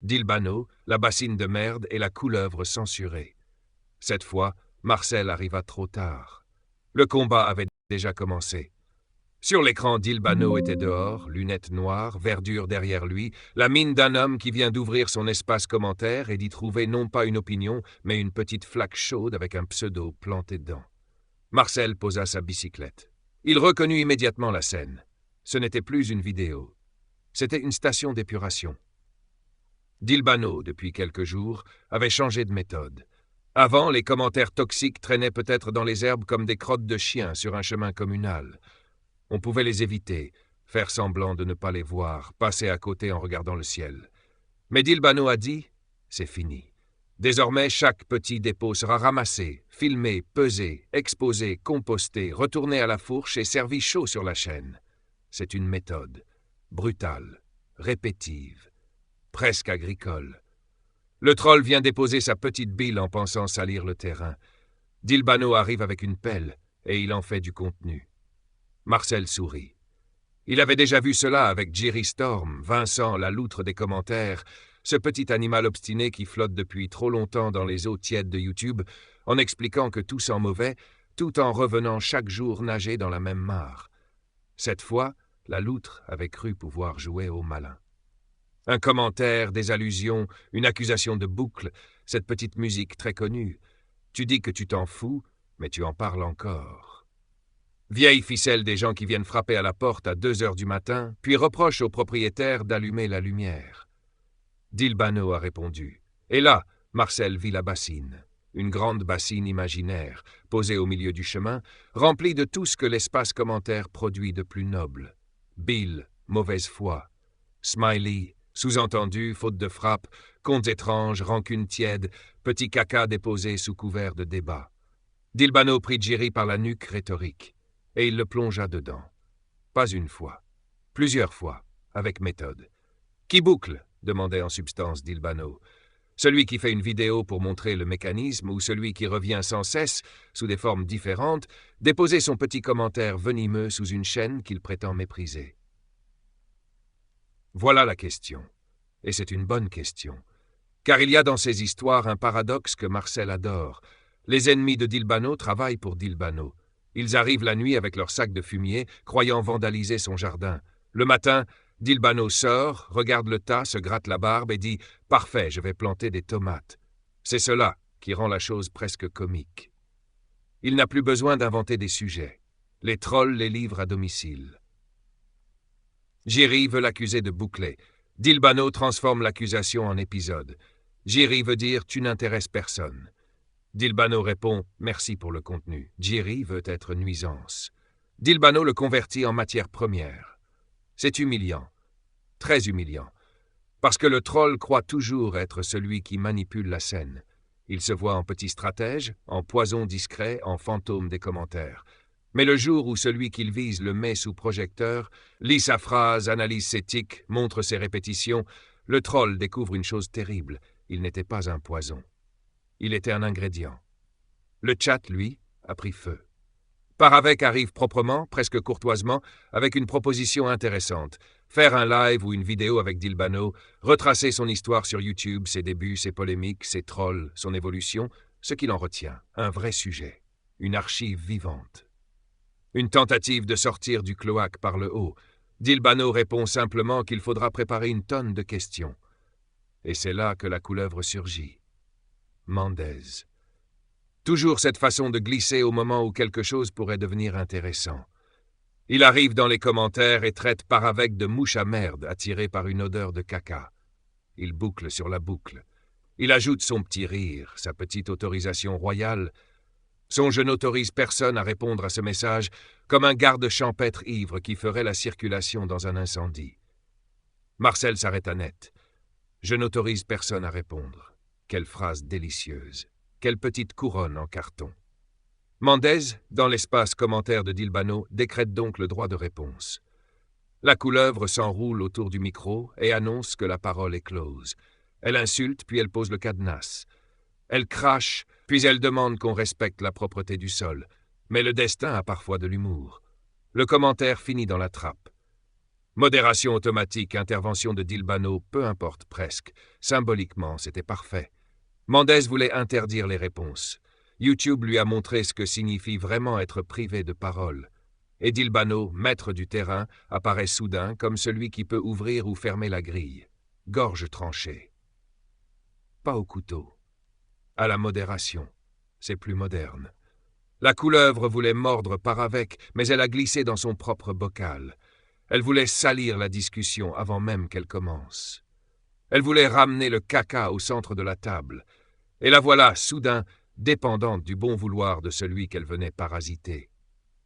Dilbano, la bassine de merde et la couleuvre censurée. Cette fois, Marcel arriva trop tard. Le combat avait déjà commencé. Sur l'écran, Dilbano était dehors, lunettes noires, verdure derrière lui, la mine d'un homme qui vient d'ouvrir son espace commentaire et d'y trouver non pas une opinion, mais une petite flaque chaude avec un pseudo planté dedans. Marcel posa sa bicyclette. Il reconnut immédiatement la scène. Ce n'était plus une vidéo. C'était une station d'épuration. Dilbano, depuis quelques jours, avait changé de méthode. Avant, les commentaires toxiques traînaient peut-être dans les herbes comme des crottes de chiens sur un chemin communal. On pouvait les éviter, faire semblant de ne pas les voir, passer à côté en regardant le ciel. Mais Dilbano a dit « C'est fini. Désormais, chaque petit dépôt sera ramassé, filmé, pesé, exposé, composté, retourné à la fourche et servi chaud sur la chaîne. C'est une méthode, brutale, répétive, presque agricole. Le troll vient déposer sa petite bile en pensant salir le terrain. Dilbano arrive avec une pelle et il en fait du contenu. Marcel sourit. Il avait déjà vu cela avec Jerry Storm, Vincent, la loutre des commentaires, ce petit animal obstiné qui flotte depuis trop longtemps dans les eaux tièdes de YouTube, en expliquant que tout sent mauvais, tout en revenant chaque jour nager dans la même mare. Cette fois, la loutre avait cru pouvoir jouer au malin. Un commentaire, des allusions, une accusation de boucle, cette petite musique très connue. Tu dis que tu t'en fous, mais tu en parles encore. Vieille ficelle des gens qui viennent frapper à la porte à 2 heures du matin, puis reprochent au propriétaire d'allumer la lumière. Dilbano a répondu. Et là, Marcel vit la bassine. Une grande bassine imaginaire, posée au milieu du chemin, remplie de tout ce que l'espace commentaire produit de plus noble. Bile, mauvaise foi. Smiley, sous-entendu, faute de frappe, contes étranges, rancune tiède, petit caca déposé sous couvert de débat. Dilbano prit Jerry par la nuque rhétorique. Et il le plongea dedans. Pas une fois, plusieurs fois, avec méthode. « Qui boucle ?» demandait en substance Dilbano. « Celui qui fait une vidéo pour montrer le mécanisme ou celui qui revient sans cesse, sous des formes différentes, déposer son petit commentaire venimeux sous une chaîne qu'il prétend mépriser ?» Voilà la question. Et c'est une bonne question. Car il y a dans ces histoires un paradoxe que Marcel adore. Les ennemis de Dilbano travaillent pour Dilbano. Ils arrivent la nuit avec leur sac de fumier, croyant vandaliser son jardin. Le matin, Dilbano sort, regarde le tas, se gratte la barbe et dit « Parfait, je vais planter des tomates ». C'est cela qui rend la chose presque comique. Il n'a plus besoin d'inventer des sujets. Les trolls les livrent à domicile. Jerry veut l'accuser de boucler. Dilbano transforme l'accusation en épisode. Jerry veut dire « Tu n'intéresses personne ». Dilbano répond « Merci pour le contenu ». Jerry veut être nuisance. Dilbano le convertit en matière première. C'est humiliant, très humiliant, parce que le troll croit toujours être celui qui manipule la scène. Il se voit en petit stratège, en poison discret, en fantôme des commentaires. Mais le jour où celui qu'il vise le met sous projecteur, lit sa phrase, analyse ses tics, montre ses répétitions, le troll découvre une chose terrible, il n'était pas un poison. Il était un ingrédient. Le chat, lui, a pris feu. Paravec arrive proprement, presque courtoisement, avec une proposition intéressante. Faire un live ou une vidéo avec Dilbano, retracer son histoire sur YouTube, ses débuts, ses polémiques, ses trolls, son évolution, ce qu'il en retient. Un vrai sujet. Une archive vivante. Une tentative de sortir du cloaque par le haut. Dilbano répond simplement qu'il faudra préparer une tonne de questions. Et c'est là que la couleuvre surgit. Mendez. Toujours cette façon de glisser au moment où quelque chose pourrait devenir intéressant. Il arrive dans les commentaires et traite Paravec de mouche à merde attirée par une odeur de caca. Il boucle sur la boucle. Il ajoute son petit rire, sa petite autorisation royale. Son « je n'autorise personne à répondre à ce message » comme un garde champêtre ivre qui ferait la circulation dans un incendie. Marcel s'arrêta net. « Je n'autorise personne à répondre ». Quelle phrase délicieuse. Quelle petite couronne en carton. Mendez, dans l'espace commentaire de Dilbano, décrète donc le droit de réponse. La couleuvre s'enroule autour du micro et annonce que la parole est close. Elle insulte, puis elle pose le cadenas. Elle crache, puis elle demande qu'on respecte la propreté du sol. Mais le destin a parfois de l'humour. Le commentaire finit dans la trappe. Modération automatique, intervention de Dilbano, peu importe presque. Symboliquement, c'était parfait. Mendez voulait interdire les réponses. YouTube lui a montré ce que signifie vraiment être privé de parole. Et Dilbano, maître du terrain, apparaît soudain comme celui qui peut ouvrir ou fermer la grille. Gorge tranchée. Pas au couteau. À la modération. C'est plus moderne. La couleuvre voulait mordre par avec, mais elle a glissé dans son propre bocal. Elle voulait salir la discussion avant même qu'elle commence. Elle voulait ramener le caca au centre de la table. Et la voilà, soudain, dépendante du bon vouloir de celui qu'elle venait parasiter.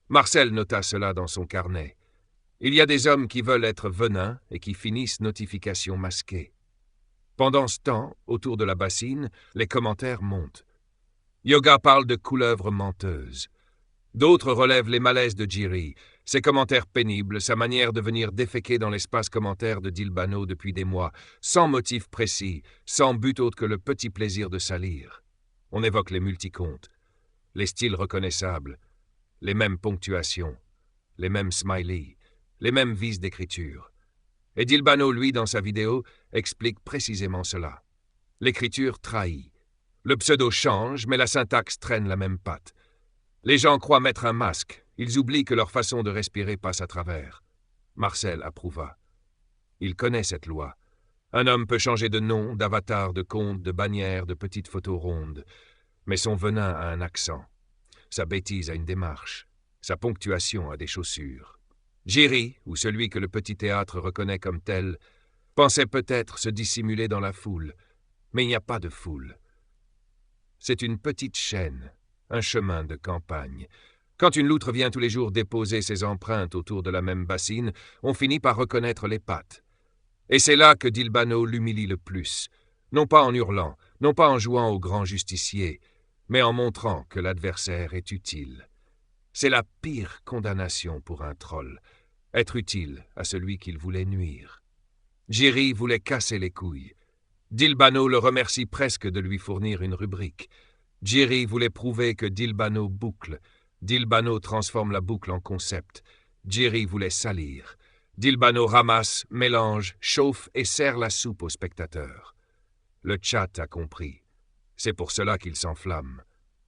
Marcel nota cela dans son carnet. Il y a des hommes qui veulent être venins et qui finissent notifications masquées. Pendant ce temps, autour de la bassine, les commentaires montent. Yoga parle de couleuvre menteuse. D'autres relèvent les malaises de Jiri, ses commentaires pénibles, sa manière de venir déféquer dans l'espace commentaire de Dilbano depuis des mois, sans motif précis, sans but autre que le petit plaisir de salir. On évoque les multicomptes, les styles reconnaissables, les mêmes ponctuations, les mêmes smileys, les mêmes vices d'écriture. Et Dilbano, lui, dans sa vidéo, explique précisément cela. L'écriture trahit. Le pseudo change, mais la syntaxe traîne la même patte. Les gens croient mettre un masque. Ils oublient que leur façon de respirer passe à travers. Marcel approuva. Il connaît cette loi. Un homme peut changer de nom, d'avatar, de compte, de bannière, de petite photo ronde. Mais son venin a un accent. Sa bêtise a une démarche. Sa ponctuation a des chaussures. Jiri, ou celui que le petit théâtre reconnaît comme tel, pensait peut-être se dissimuler dans la foule. Mais il n'y a pas de foule. C'est une petite chaîne, un chemin de campagne. Quand une loutre vient tous les jours déposer ses empreintes autour de la même bassine, on finit par reconnaître les pattes. Et c'est là que Dilbano l'humilie le plus, non pas en hurlant, non pas en jouant au grand justicier, mais en montrant que l'adversaire est utile. C'est la pire condamnation pour un troll, être utile à celui qu'il voulait nuire. Jiri voulait casser les couilles. Dilbano le remercie presque de lui fournir une rubrique. Jiri voulait prouver que Dilbano boucle. Dilbano transforme la boucle en concept. Jiri voulait salir. Dilbano ramasse, mélange, chauffe et sert la soupe aux spectateurs. Le chat a compris. C'est pour cela qu'il s'enflamme,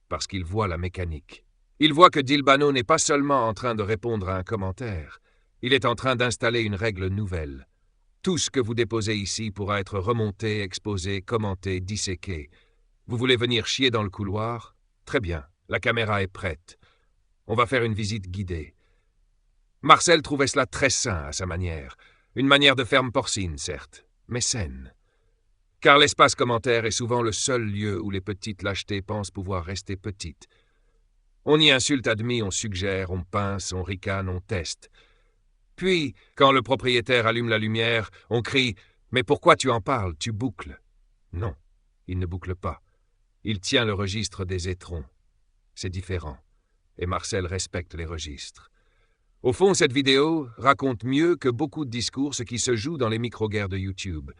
parce qu'il voit la mécanique. Il voit que Dilbano n'est pas seulement en train de répondre à un commentaire, il est en train d'installer une règle nouvelle. Tout ce que vous déposez ici pourra être remonté, exposé, commenté, disséqué. Vous voulez venir chier dans le couloir? Très bien, la caméra est prête. On va faire une visite guidée. Marcel trouvait cela très sain à sa manière. Une manière de ferme porcine, certes, mais saine. Car l'espace commentaire est souvent le seul lieu où les petites lâchetés pensent pouvoir rester petites. On y insulte à demi, on suggère, on pince, on ricane, on teste. Puis, quand le propriétaire allume la lumière, on crie « Mais pourquoi tu en parles? Tu boucles ?» Non, il ne boucle pas. Il tient le registre des étrons. C'est différent. Et Marcel respecte les registres. Au fond, cette vidéo raconte mieux que beaucoup de discours ce qui se joue dans les micro-guerres de YouTube.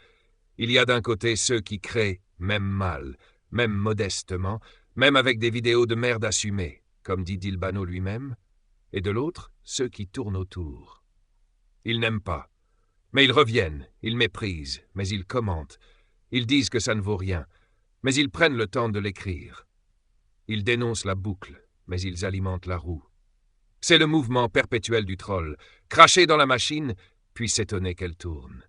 Il y a d'un côté ceux qui créent, même mal, même modestement, même avec des vidéos de merde assumées, comme dit Dilbano lui-même, et de l'autre, ceux qui tournent autour. Ils n'aiment pas, mais ils reviennent, ils méprisent, mais ils commentent, ils disent que ça ne vaut rien, mais ils prennent le temps de l'écrire. Ils dénoncent la boucle, mais ils alimentent la roue. C'est le mouvement perpétuel du troll, cracher dans la machine, puis s'étonner qu'elle tourne.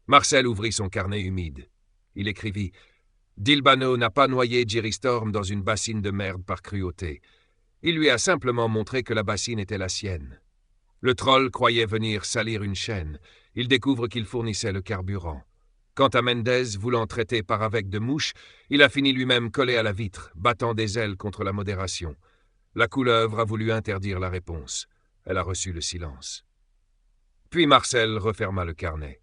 Marcel ouvrit son carnet humide. Il écrivit « Dilbano n'a pas noyé Jiri Storm dans une bassine de merde par cruauté. Il lui a simplement montré que la bassine était la sienne. Le troll croyait venir salir une chaîne. Il découvre qu'il fournissait le carburant. Quant à Mendez, voulant traiter par avec de mouches, il a fini lui-même collé à la vitre, battant des ailes contre la modération. La couleuvre a voulu interdire la réponse. Elle a reçu le silence. » Puis Marcel referma le carnet.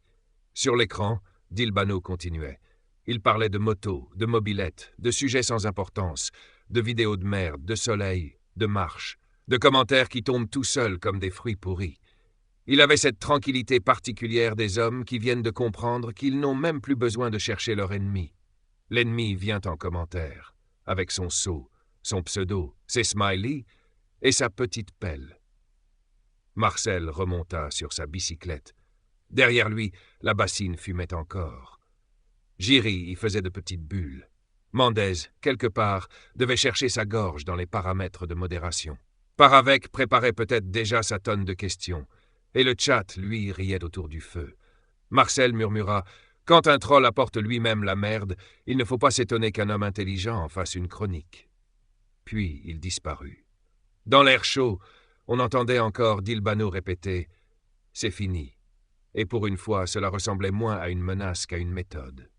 Sur l'écran, Dilbano continuait. Il parlait de motos, de mobylettes, de sujets sans importance, de vidéos de merde, de soleil, de marche, de commentaires qui tombent tout seuls comme des fruits pourris. Il avait cette tranquillité particulière des hommes qui viennent de comprendre qu'ils n'ont même plus besoin de chercher leur ennemi. L'ennemi vient en commentaire, avec son seau, son pseudo, ses smileys et sa petite pelle. Marcel remonta sur sa bicyclette. Derrière lui, la bassine fumait encore. Giry y faisait de petites bulles. Mendez, quelque part, devait chercher sa gorge dans les paramètres de modération. Paravec préparait peut-être déjà sa tonne de questions, et le tchat, lui, riait autour du feu. Marcel murmura « Quand un troll apporte lui-même la merde, il ne faut pas s'étonner qu'un homme intelligent en fasse une chronique. » Puis il disparut. Dans l'air chaud, on entendait encore Dilbano répéter « C'est fini ». Et pour une fois, cela ressemblait moins à une menace qu'à une méthode.